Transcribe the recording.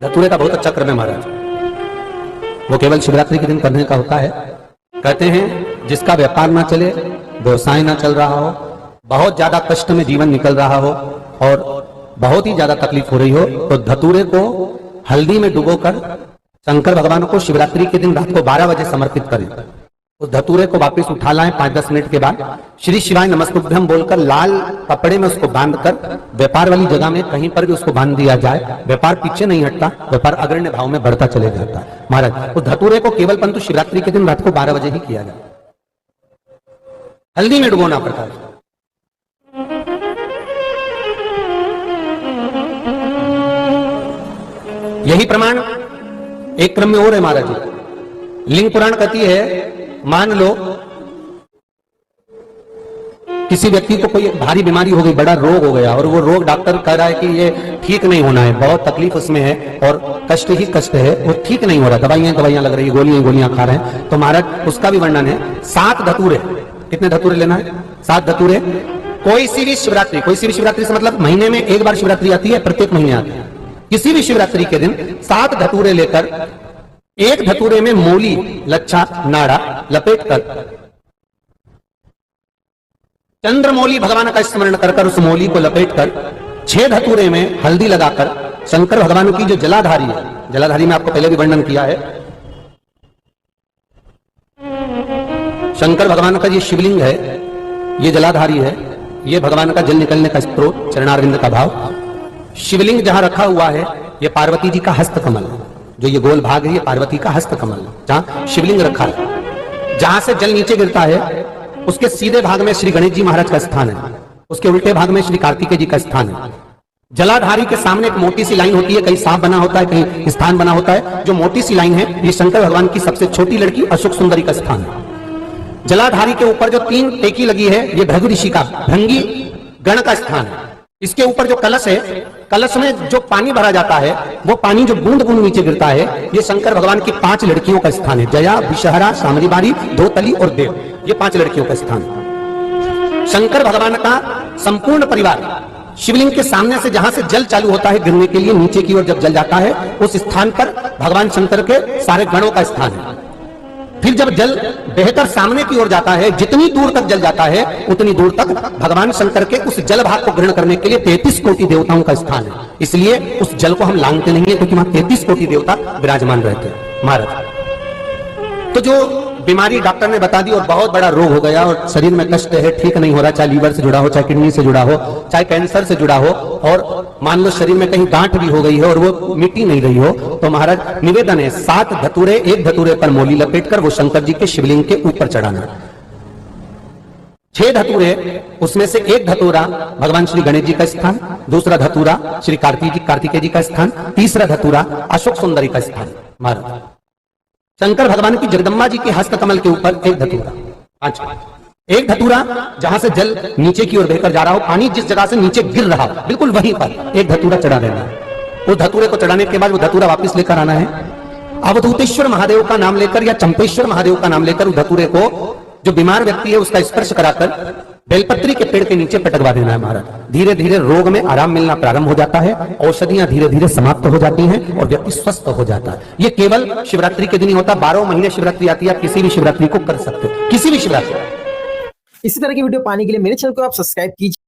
धतूरे का बहुत अच्छा क्रम है महाराज। वो केवल शिवरात्रि के दिन करने का होता है। कहते हैं जिसका व्यापार ना चले, व्यवसाय ना चल रहा हो, बहुत ज्यादा कष्ट में जीवन निकल रहा हो और बहुत ही ज्यादा तकलीफ हो रही हो, तो धतूरे को हल्दी में डुबोकर शंकर भगवान को शिवरात्रि के दिन रात को 12 बजे समर्पित करें। उस धतूरे को वापस उठा लाएं 5-10 मिनट के बाद, श्री शिवाय नमस्तुभ्यम बोलकर लाल कपड़े में उसको बांधकर व्यापार वाली जगह में कहीं पर भी उसको बांध दिया जाए। व्यापार पीछे नहीं हटता, व्यापार अग्रण्य भाव में बढ़ता चले जाता है। महाराज उस धतूरे को केवल परंतु शिवरात्रि के दिन रात को 12 बजे ही किया जाए, हल्दी में डुबोना पड़ता है। यही प्रमाण एक क्रम में और है महाराज जी। लिंग पुराण कहती है, मान लो किसी व्यक्ति को कोई भारी बीमारी हो गई, बड़ा रोग हो गया और वो रोग डॉक्टर कह रहा है कि ये ठीक नहीं होना है, बहुत तकलीफ उसमें है और कष्ट ही कष्ट है, वो ठीक नहीं हो रहा, दवाइयां लग रही है, गोलियां खा रहे हैं। तो महाराज उसका भी वर्णन है। 7 धतूरे, कितने धतूरे लेना है? 7 धतूरे। कोई सी भी शिवरात्रि से मतलब महीने में एक बार शिवरात्रि आती है, प्रत्येक महीने आती है। किसी भी शिवरात्रि के दिन 7 धतूरे लेकर एक धतूरे में मूली, लच्छा, नाड़ा लपेटकर चंद्रमौली भगवान का स्मरण कर उस मौली को लपेटकर 6 धतूरे में हल्दी लगाकर शंकर भगवान की जो जलाधारी है, जलाधारी में आपको पहले भी वर्णन किया है, शंकर भगवान का ये शिवलिंग है, ये जलाधारी है, ये भगवान का जल निकलने का स्रोत, चरणारविंद का भाव। शिवलिंग जहां रखा हुआ है ये पार्वती जी का हस्त कमल, जो ये गोल भाग है ये पार्वती का हस्त कमल, जहां शिवलिंग रखा है। जहां से जल नीचे गिरता है उसके सीधे भाग में श्री गणेश जी महाराज का स्थान है, उसके उल्टे भाग में श्री कार्तिकेय जी का स्थान है। जलाधारी के सामने एक मोटी सी लाइन होती है, कहीं सांप बना होता है, कहीं स्थान बना होता है। जो मोटी सी लाइन है ये शंकर भगवान की सबसे छोटी लड़की अशोक सुंदरी का स्थान है। जलाधारी के ऊपर जो 3 टेकी लगी है ये भृगु ऋषि का भृंगी गण का स्थान है। इसके ऊपर जो कलश है, कलश में जो पानी भरा जाता है वो पानी जो बूंद बूंद नीचे गिरता है, ये शंकर भगवान की 5 लड़कियों का स्थान है। जया, विषहरा, सामरीबारी, धोतली और देव, ये 5 लड़कियों का स्थान है। शंकर भगवान का संपूर्ण परिवार शिवलिंग के सामने से जहां से जल चालू होता है गिरने के लिए नीचे की ओर जब जल जाता है, उस स्थान पर भगवान शंकर के सारे गणों का स्थान है। फिर जब जल बेहतर सामने की ओर जाता है, जितनी दूर तक जल जाता है उतनी दूर तक भगवान शंकर के उस जल भाग को ग्रहण करने के लिए 33 कोटि देवताओं का स्थान है। इसलिए उस जल को हम लांघते नहीं है, क्योंकि वहां 33 कोटि देवता विराजमान रहते हैं महाराज। तो जो बीमारी डॉक्टर ने बता दी और बहुत बड़ा रोग हो गया और शरीर में कष्ट है, ठीक नहीं हो रहा, चाहे लीवर से जुड़ा हो, चाहे किडनी से जुड़ा हो, चाहे कैंसर से जुड़ा हो, और मान लो शरीर में कहीं गांठ भी हो गई है और वो मिटी नहीं रही हो, तो महाराज निवेदन है 7 धतूरे, एक धतूरे पर मौली लपेटकर वो शंकर जी के शिवलिंग के ऊपर चढ़ाना। 6 धतूरे, उसमें से एक धतूरा भगवान श्री गणेश जी का स्थान, दूसरा धतूरा श्री कार्तिकेय जी का स्थान, तीसरा धतूरा अशोक सुंदरी का स्थान। महाराज शंकर भगवान की जगदम्बा जी के हस्त कमल के ऊपर एक धतूरा, 5, एक धतूरा जहां से जल नीचे की ओर बहकर जा रहा हो, पानी जिस जगह से नीचे गिर रहा हो बिल्कुल वहीं पर एक धतूरा चढ़ा देना है। उस धतूरे को चढ़ाने के बाद वो धतूरा वापस लेकर आना है। अवधूतेश्वर महादेव का नाम लेकर या चंपेश्वर महादेव का नाम लेकर उस धतूरे को जो बीमार व्यक्ति है उसका स्पर्श कराकर बेलपत्री के पेड़ के नीचे पटकवा देना है महाराज। धीरे धीरे रोग में आराम मिलना प्रारंभ हो जाता है, औषधियां धीरे धीरे समाप्त हो जाती हैं और व्यक्ति स्वस्थ हो जाता है। ये केवल शिवरात्रि के दिन ही होता, 12 महीने शिवरात्रि आती है, आप किसी भी शिवरात्रि को कर सकते हो, किसी भी शिवरात्रि। इसी तरह की वीडियो पाने के लिए मेरे चैनल को आप सब्सक्राइब कीजिए।